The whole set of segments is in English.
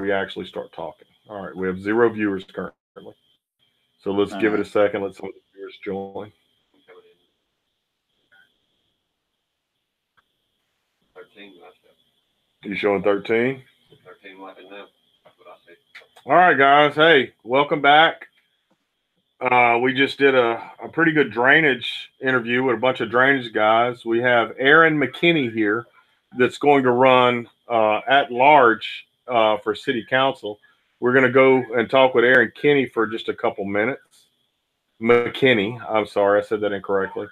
we actually start talking. All right, we have 0 viewers currently. So let's give it a second. Let some of the viewers join. 13 left. You showing 13? 13 left now. That's what I see. All right, guys. Hey, welcome back. We just did a pretty good drainage interview with a bunch of drainage guys. We have Aaron Mckinney here that's going to run at large for city council. We're going to go and talk with Aaron Kinney for just a couple minutes. McKinney, I'm sorry, I said that incorrectly.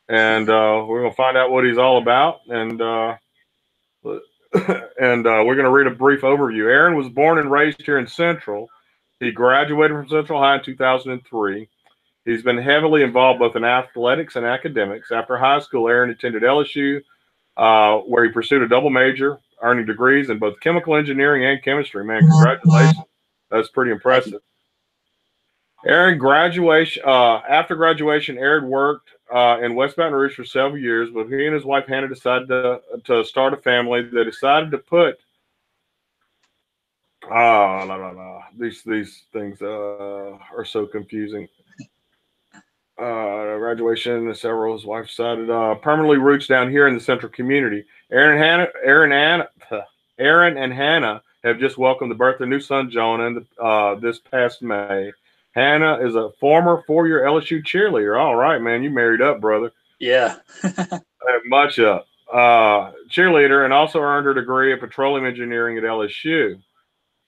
And we're going to find out what he's all about. And we're going to read a brief overview. Aaron was born and raised here in Central. He graduated from Central High in 2003. He's been heavily involved both in athletics and academics. After high school, Aaron attended LSU, where he pursued a double major, earning degrees in both chemical engineering and chemistry. Man, congratulations. That's pretty impressive. Aaron after graduation, Aaron worked in West Baton Rouge for several years, but he and his wife Hannah decided to start a family. They decided to put these things are so confusing. Graduation, several his wife decided permanently roots down here in the central community. Aaron and Hannah have just welcomed the birth of their new son Jonah this past May. Hannah is a former 4-year LSU cheerleader. All right, man, you married up, brother. Yeah. Much up. Cheerleader, and also earned her degree in petroleum engineering at LSU.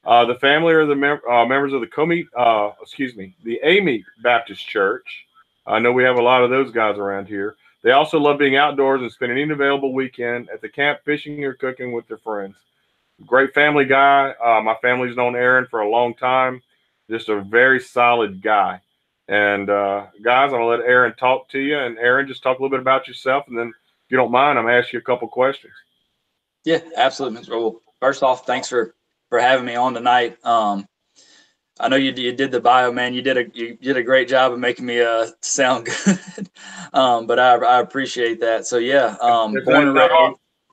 The family are the members of the Amite Baptist Church. I know we have a lot of those guys around here. They also love being outdoors and spending any available weekend at the camp, fishing or cooking with their friends. Great family guy. My family's known Aaron for a long time. Just a very solid guy. And guys, I'm going to let Aaron talk to you. And Aaron, just talk a little bit about yourself. And then if you don't mind, I'm going to ask you a couple questions. Yeah, absolutely, Mr. Well, first off, thanks for having me on tonight. I know you did the bio, man. You did a great job of making me sound good. But I appreciate that. So yeah,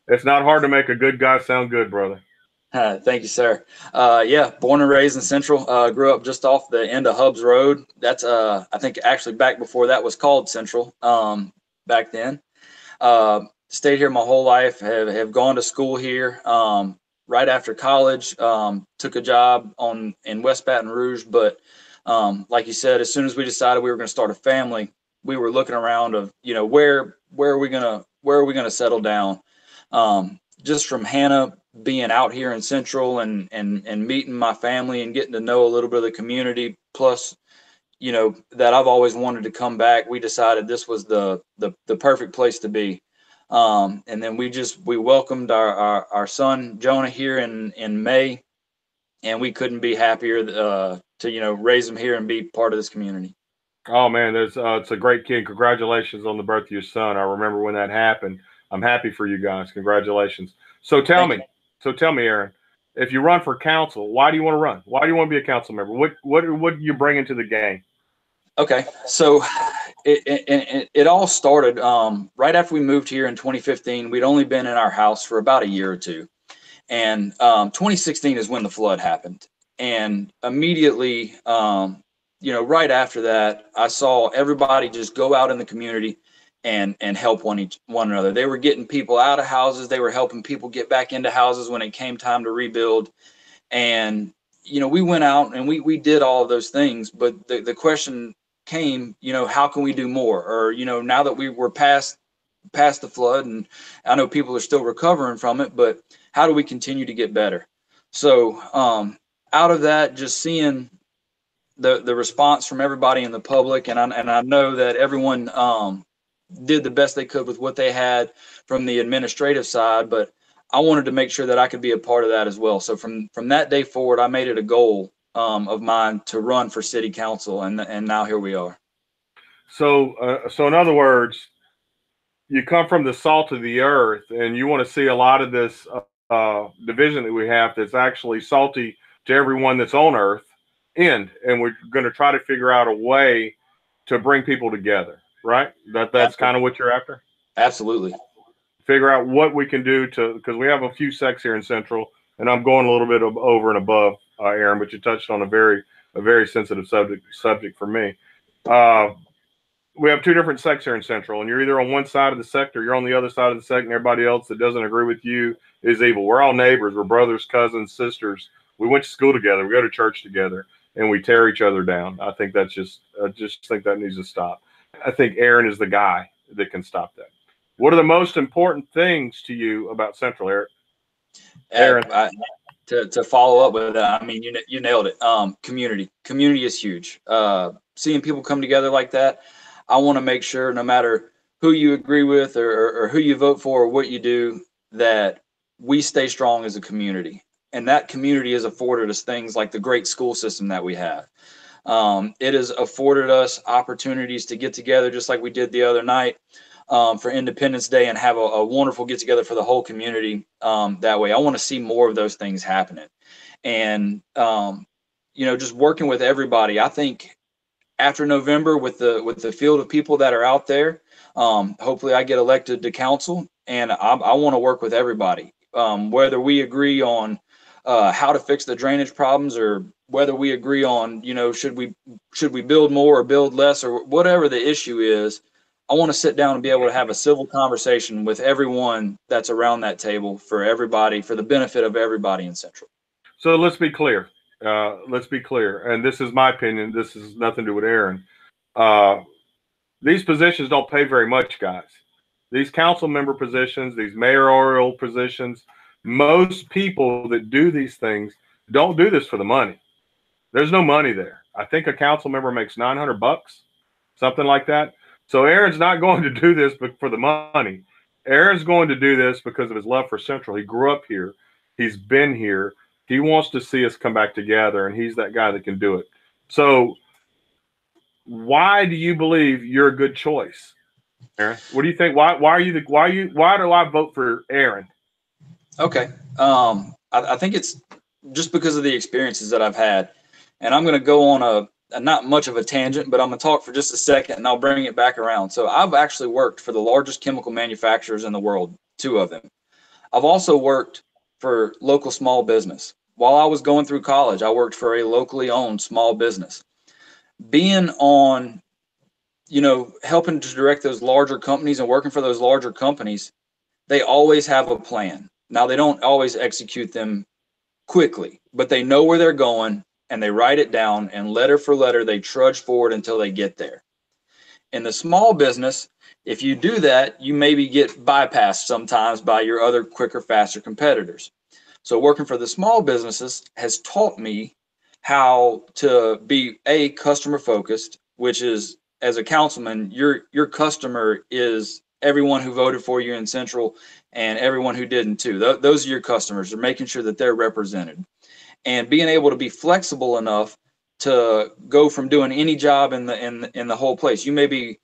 it's not hard to make a good guy sound good, brother. Thank you, sir. Yeah, born and raised in Central. Grew up just off the end of Hubbs Road. That's I think actually back before that was called Central. Back then, stayed here my whole life. Have gone to school here. Right after college, took a job in West Baton Rouge. But like you said, as soon as we decided we were going to start a family, we were looking around of where are we gonna settle down. Just from Hannah being out here in Central and meeting my family and getting to know a little bit of the community, plus that I've always wanted to come back, we decided this was the perfect place to be. And then we welcomed our son Jonah here in May, and we couldn't be happier to raise him here and be part of this community. Oh man, it's a great kid. Congratulations on the birth of your son. I remember when that happened. I'm happy for you guys. Congratulations. So tell me, Aaron, if you run for council, why do you want to run? Why do you want to be a council member? What do you bring into the game? Okay, so it all started right after we moved here in 2015. We'd only been in our house for about a year or two, and 2016 is when the flood happened. And immediately, right after that, I saw everybody just go out in the community and help one another. They were getting people out of houses. They were helping people get back into houses when it came time to rebuild. And we went out and we did all of those things. But the question came, how can we do more? Or now that we were past the flood, and I know people are still recovering from it, but how do we continue to get better? So out of that, just seeing the response from everybody in the public, and I know that everyone did the best they could with what they had from the administrative side, but I wanted to make sure that I could be a part of that as well. So from that day forward, I made it a goal of mine to run for city council, and now here we are. So in other words, you come from the salt of the earth, and you want to see a lot of this division that we have that's actually salty to everyone that's on earth end, and we're going to try to figure out a way to bring people together. Right? That's kind of what you're after? Absolutely. Figure out what we can do because we have a few sects here in Central. and I'm going a little bit over and above, Aaron, but you touched on a very sensitive subject for me. We have two different sects here in Central, and you're either on one side of the sect or you're on the other side of the sect, and everybody else that doesn't agree with you is evil. We're all neighbors. We're brothers, cousins, sisters. We went to school together. We go to church together, and we tear each other down. I think that's I just think that needs to stop. I think Aaron is the guy that can stop that. What are the most important things to you about Central, Eric? Aaron. To follow up with that, I mean, you nailed it. Community is huge. Seeing people come together like that, I want to make sure no matter who you agree with or who you vote for or what you do, that we stay strong as a community. And that community has afforded us things like the great school system that we have. It has afforded us opportunities to get together just like we did the other night for Independence Day and have a wonderful get together for the whole community that way. I want to see more of those things happening. And, just working with everybody. I think after November with the field of people that are out there, hopefully I get elected to council, and I want to work with everybody, whether we agree on how to fix the drainage problems or whether we agree on, should we build more or build less or whatever the issue is. I want to sit down and be able to have a civil conversation with everyone that's around that table for everybody, for the benefit of everybody in Central. So let's be clear. And this is my opinion. This is nothing to do with Aaron. These positions don't pay very much, guys. These council member positions, these mayoral positions, most people that do these things don't do this for the money. There's no money there. I think a council member makes $900, something like that. So Aaron's not going to do this for the money. Aaron's going to do this because of his love for Central. He grew up here. He's been here. He wants to see us come back together, and he's that guy that can do it. So why do you believe you're a good choice, Aaron? What do you think? Why do I vote for Aaron? Okay. I think it's just because of the experiences that I've had. And I'm going to go on a not much of a tangent, but I'm going to talk for just a second and I'll bring it back around. So I've actually worked for the largest chemical manufacturers in the world, 2 of them. I've also worked for local small business. While I was going through college, I worked for a locally owned small business. Being on, helping to direct those larger companies and working for those larger companies, they always have a plan. Now, they don't always execute them quickly, but they know where they're going and they write it down, and letter for letter, they trudge forward until they get there. In the small business, if you do that, you maybe get bypassed sometimes by your other quicker, faster competitors. So working for the small businesses has taught me how to be customer focused, which is, as a councilman, your customer is everyone who voted for you in Central and everyone who didn't too. Those are your customers. They're making sure that they're represented. And being able to be flexible enough to go from doing any job in the whole place. You may be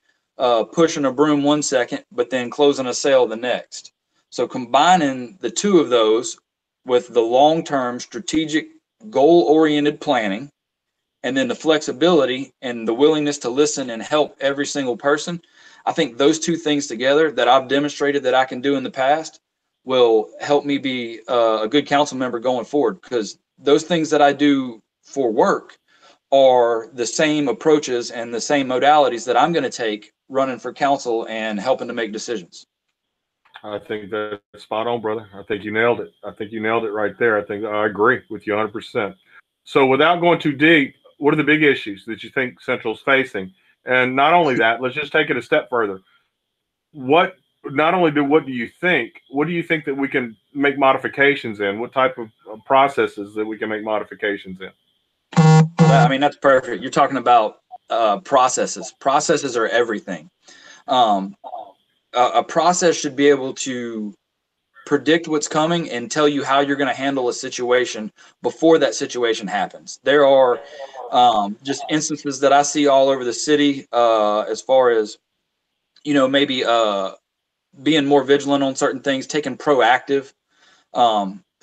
pushing a broom one second, but then closing a sale the next. So combining the 2 of those with the long-term strategic goal-oriented planning, and then the flexibility and the willingness to listen and help every single person, I think those 2 things together that I've demonstrated that I can do in the past will help me be a good council member going forward, because those things that I do for work are the same approaches and the same modalities that I'm going to take running for council and helping to make decisions. I think that's spot on, brother. I think you nailed it. I think you nailed it right there. I agree with you 100%. So without going too deep, what are the big issues that you think Central's facing? And not only that, let's just take it a step further. What do you think that we can make modifications in? What type of processes that we can make modifications in? I mean, that's perfect. You're talking about processes. Processes are everything. A process should be able to predict what's coming and tell you how you're going to handle a situation before that situation happens. There are just instances that I see all over the city as far as, maybe being more vigilant on certain things, taking proactive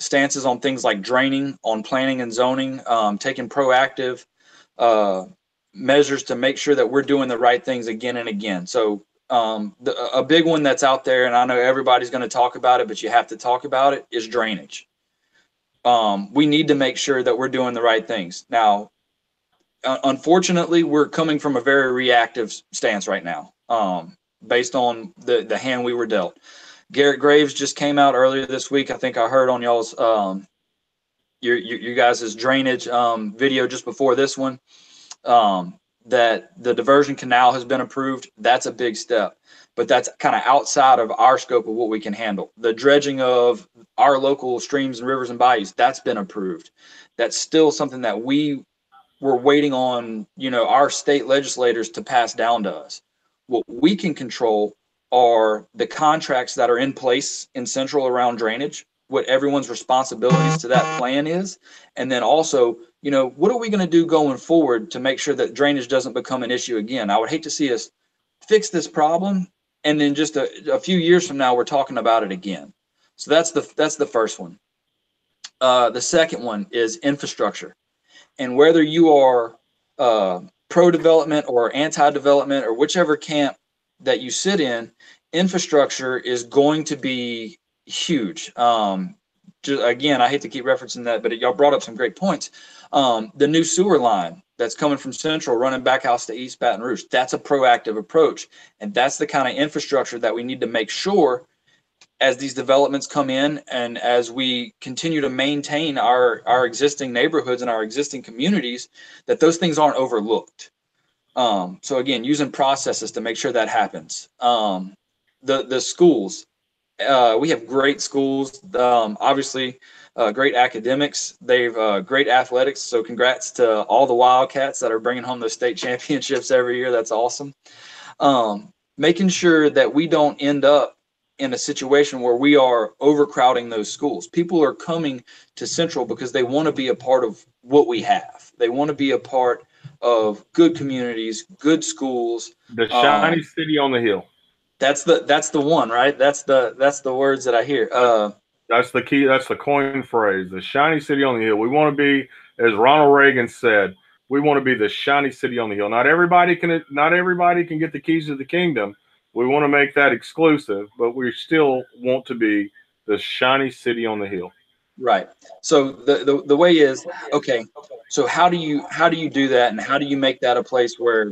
stances on things like draining, on planning and zoning, taking proactive measures to make sure that we're doing the right things again and again. So a big one that's out there, and I know everybody's going to talk about it, but you have to talk about it, is drainage. we need to make sure that we're doing the right things. Now, unfortunately, we're coming from a very reactive stance right now, based on the hand we were dealt. Garrett Graves just came out earlier this week. I think I heard on y'all's you guys' drainage video just before this one, that the diversion canal has been approved. That's a big step, but that's kind of outside of our scope of what we can handle. The dredging of our local streams and rivers and bayous, that's been approved. That's still something that we were waiting on, our state legislators to pass down to us. What we can control are the contracts that are in place in Central around drainage, what everyone's responsibilities to that plan is, and then also, what are we going to do going forward to make sure that drainage doesn't become an issue again? I would hate to see us fix this problem and then just a few years from now we're talking about it again. So that's the first one. The second one is infrastructure, and whether you are pro-development or anti-development or whichever camp that you sit in, infrastructure is going to be huge. Again, I hate to keep referencing that, but y'all brought up some great points. The new sewer line that's coming from Central running back house to East Baton Rouge, that's a proactive approach. And that's the kind of infrastructure that we need to make sure as these developments come in and as we continue to maintain our existing neighborhoods and our existing communities, that those things aren't overlooked. So again, using processes to make sure that happens. The schools, we have great schools, obviously great academics. They've great athletics. So congrats to all the Wildcats that are bringing home those state championships every year. That's awesome. Making sure that we don't end up in a situation where we are overcrowding those schools. People are coming to Central because they want to be a part of what we have. They want to be a part of good communities, good schools. The shiny city on the hill. That's the one, right? That's the words that I hear. That's the key. That's the coin phrase. The shiny city on the hill. We want to be, as Ronald Reagan said, we want to be the shiny city on the hill. Not everybody can get the keys to the kingdom. We want to make that exclusive, but we still want to be the shiny city on the hill. Right. So the way is, okay, so how do you do that, and how do you make that a place where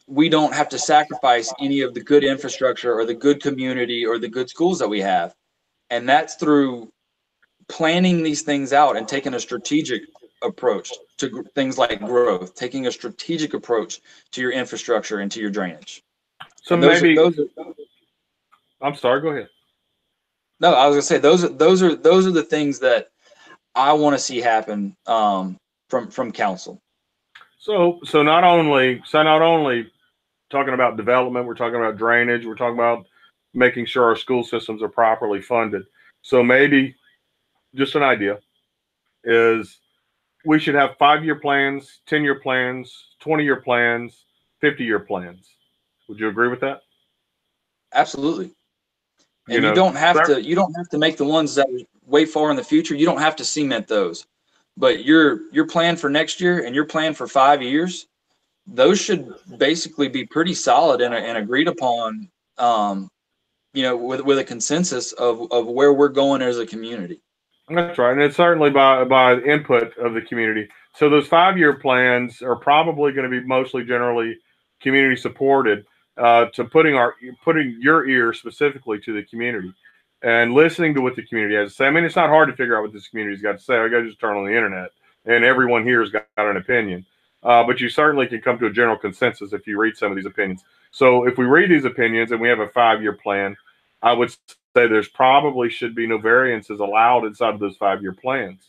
we don't have to sacrifice any of the good infrastructure or the good community or the good schools that we have? And that's through planning these things out and taking a strategic approach to things like growth, taking a strategic approach to your infrastructure and to your drainage. So I'm sorry, go ahead. No, I was gonna say those are the things that I want to see happen from council. So not only talking about development, we're talking about drainage, we're talking about making sure our school systems are properly funded. So maybe just an idea is we should have 5-year plans, 10-year plans, 20-year plans, 50-year plans. Would you agree with that? Absolutely. And you don't have to make the ones that are way far in the future. You don't have to cement those. But your plan for next year and your plan for 5 years, those should basically be pretty solid and agreed upon, with a consensus of where we're going as a community. That's right. And it's certainly by input of the community. So those 5-year plans are probably going to be mostly generally community supported, to putting your ear specifically to the community and listening to what the community has to say. I mean, it's not hard to figure out what this community's got to say. I got to just turn on the internet and everyone here has got an opinion. But you certainly can come to a general consensus if you read some of these opinions. So if we read these opinions and we have a 5-year plan, I would say there's probably should be no variances allowed inside of those 5-year plans.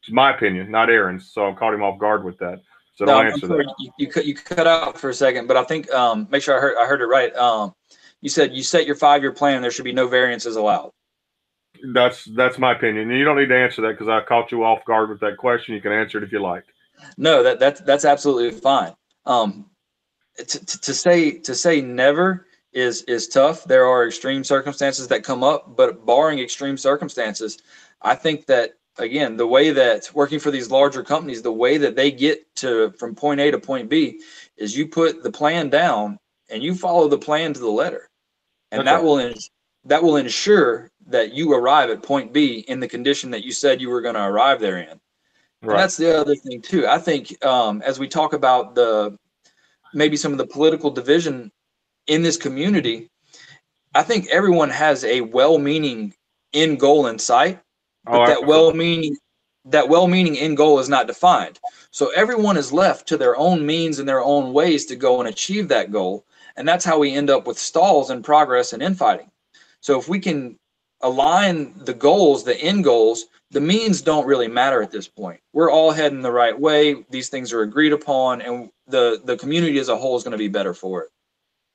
It's my opinion, not Aaron's. So I caught him off guard with that. So no, don't answer that. You cut out for a second, but I think make sure I heard it right. You said you set your 5-year plan. There should be no variances allowed. That's my opinion. And you don't need to answer that because I caught you off guard with that question. You can answer it if you like. No, that's absolutely fine. To say never is tough. There are extreme circumstances that come up, but barring extreme circumstances, I think that, again, the way that working for these larger companies, the way that they get from point A to point B is you put the plan down and you follow the plan to the letter. And that that will ensure that you arrive at point B in the condition that you said you were going to arrive there in. Right. And that's the other thing too. I think as we talk about maybe some of the political division in this community, I think everyone has a well-meaning end goal in sight, but that well-meaning end goal is not defined. So everyone is left to their own means and their own ways to go and achieve that goal. And that's how we end up with stalls in progress and infighting. So if we can align the goals, the end goals, the means don't really matter at this point. We're all heading the right way. These things are agreed upon, and the community as a whole is going to be better for it.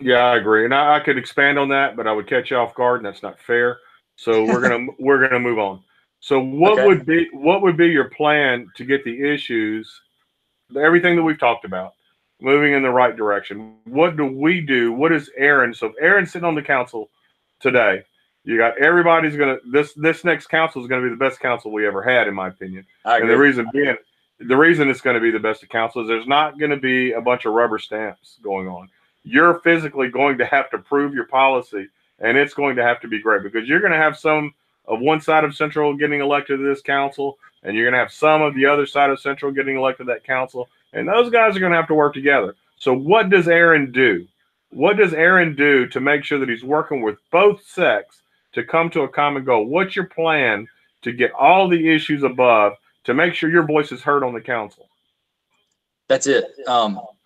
Yeah, I agree, and I could expand on that, but I would catch you off guard, and that's not fair. So we're gonna move on. So what would be your plan to get the issues, everything that we've talked about, moving in the right direction? What do we do? What is Aaron? So if Aaron's sitting on the council today, you got everybody's gonna this next council is gonna be the best council we ever had, in my opinion. And the reason it's going to be the best of council is there's not going to be a bunch of rubber stamps going on. You're physically going to have to prove your policy, and it's going to have to be great, because you're going to have some of one side of Central getting elected to this council, and you're going to have some of the other side of Central getting elected to that council, and those guys are going to have to work together. So what does Aaron do? What does Aaron do to make sure that he's working with both sects to come to a common goal? What's your plan to get all the issues above to make sure your voice is heard on the council? That's it.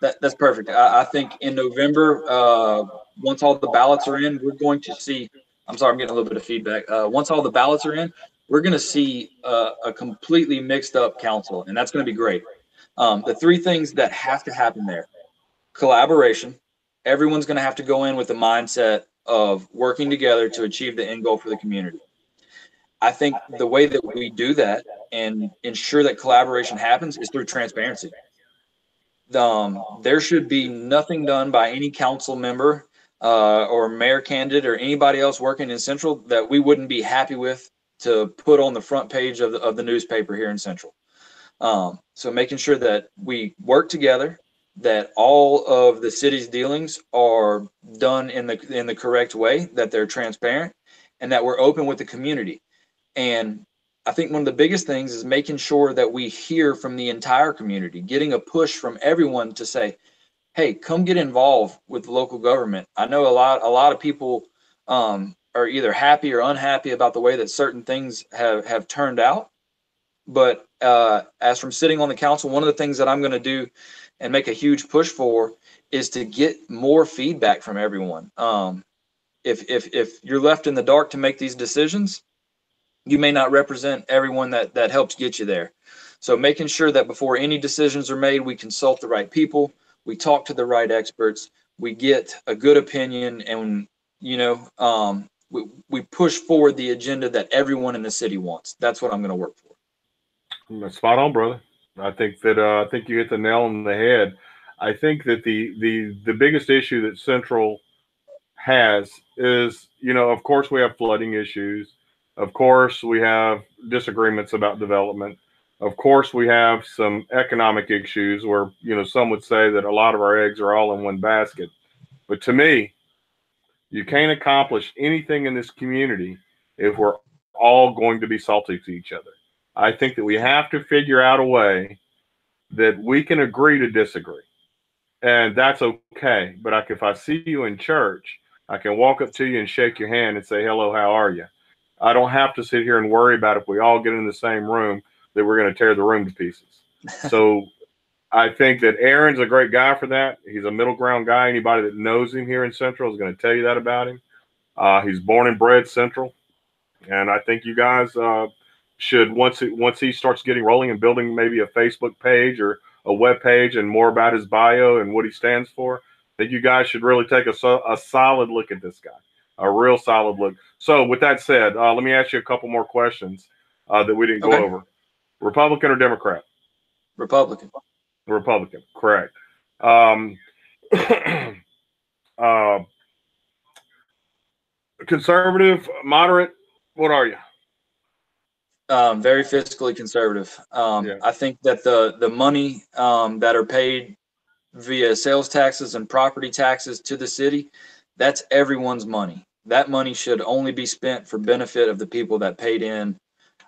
That's perfect. I think in November, once all the ballots are in, we're going to see, I'm sorry, I'm getting a little bit of feedback. Once all the ballots are in, we're going to see a completely mixed up council, and that's going to be great. The three things that have to happen there: collaboration. Everyone's going to have to go in with the mindset of working together to achieve the end goal for the community. I think the way that we do that and ensure that collaboration happens is through transparency. There should be nothing done by any council member or mayor candidate or anybody else working in Central that we wouldn't be happy with to put on the front page of the newspaper here in Central. So making sure that we work together, that all of the city's dealings are done in the correct way, that they're transparent, and that we're open with the community. And I think one of the biggest things is making sure that we hear from the entire community, getting a push from everyone to say, hey, come get involved with the local government. I know a lot of people are either happy or unhappy about the way that certain things have turned out. But as from sitting on the council, one of the things that I'm going to do and make a huge push for is to get more feedback from everyone. If you're left in the dark to make these decisions, you may not represent everyone that helps get you there. So making sure that before any decisions are made, we consult the right people, we talk to the right experts, we get a good opinion, and we push forward the agenda that everyone in the city wants. That's what I'm going to work for. Spot on, brother. I think you hit the nail on the head. I think that the biggest issue that Central has is, of course we have flooding issues. Of course, we have disagreements about development. Of course, we have some economic issues where, some would say that a lot of our eggs are all in one basket. But to me, you can't accomplish anything in this community if we're all going to be salty to each other. I think that we have to figure out a way that we can agree to disagree. And that's okay. But if I see you in church, I can walk up to you and shake your hand and say, hello, how are you? I don't have to sit here and worry about if we all get in the same room that we're going to tear the room to pieces. So I think that Aaron's a great guy for that. He's a middle ground guy. Anybody that knows him here in Central is going to tell you that about him. He's born and bred Central. And I think you guys should, once he starts getting rolling and building maybe a Facebook page or a web page and more about his bio and what he stands for, I think you guys should really take a solid look at this guy. A real solid look. So with that said, let me ask you a couple more questions that we didn't go over. Republican or Democrat? Republican. Republican, correct. Conservative, moderate, what are you? Very fiscally conservative. Yeah. I think that the money that are paid via sales taxes and property taxes to the city, that's everyone's money. that money should only be spent for benefit of the people that paid in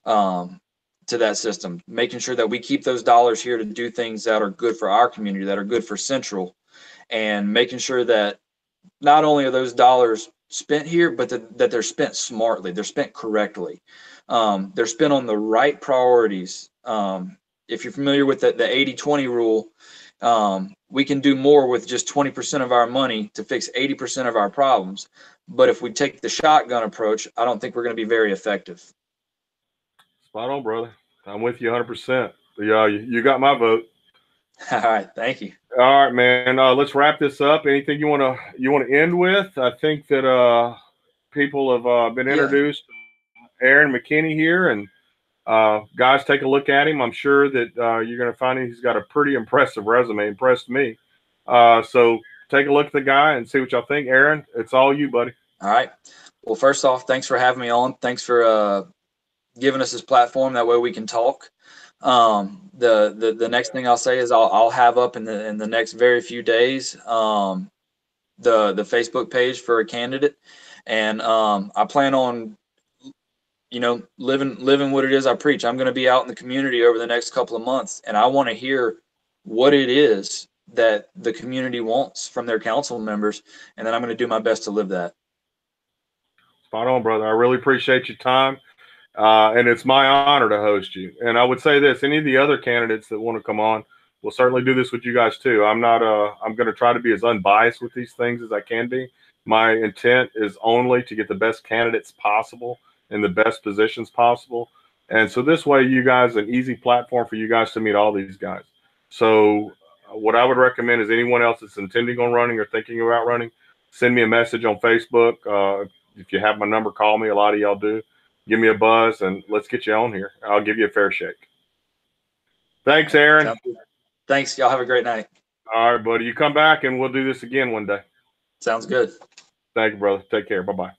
to that system, making sure that we keep those dollars here to do things that are good for our community, that are good for Central, and making sure that not only are those dollars spent here, but that they're spent smartly, they're spent correctly. They're spent on the right priorities. If you're familiar with the 80-20 rule, we can do more with just 20% of our money to fix 80% of our problems. But if we take the shotgun approach, I don't think we're going to be very effective. Spot on, brother. I'm with you 100%. You got my vote. All right, thank you. All right, man. Let's wrap this up. Anything you want to end with? I think that people have been introduced. Aaron Mckinney here, and guys, take a look at him. I'm sure that you're going to find he's got a pretty impressive resume. Impressed me. So take a look at the guy and see what y'all think. Aaron, it's all you, buddy. All right. Well, first off, thanks for having me on. Thanks for giving us this platform. That way we can talk. The next thing I'll say is I'll have up in the next very few days the Facebook page for a candidate, and I plan on living what it is I preach. I'm going to be out in the community over the next couple of months, and I want to hear what it is that the community wants from their council members, and then I'm going to do my best to live that. Spot on, brother. I really appreciate your time. And it's my honor to host you. And I would say this, any of the other candidates that want to come on, we'll certainly do this with you guys too. I'm going to try to be as unbiased with these things as I can be. My intent is only to get the best candidates possible in the best positions possible. And so this way, you guys, an easy platform for you guys to meet all these guys. So what I would recommend is anyone else that's intending on running or thinking about running, send me a message on Facebook. If you have my number, call me. A lot of y'all do. Give me a buzz, and let's get you on here. I'll give you a fair shake. Thanks, Aaron. Thanks. Y'all have a great night. All right, buddy. You come back, and we'll do this again one day. Sounds good. Thank you, brother. Take care. Bye-bye.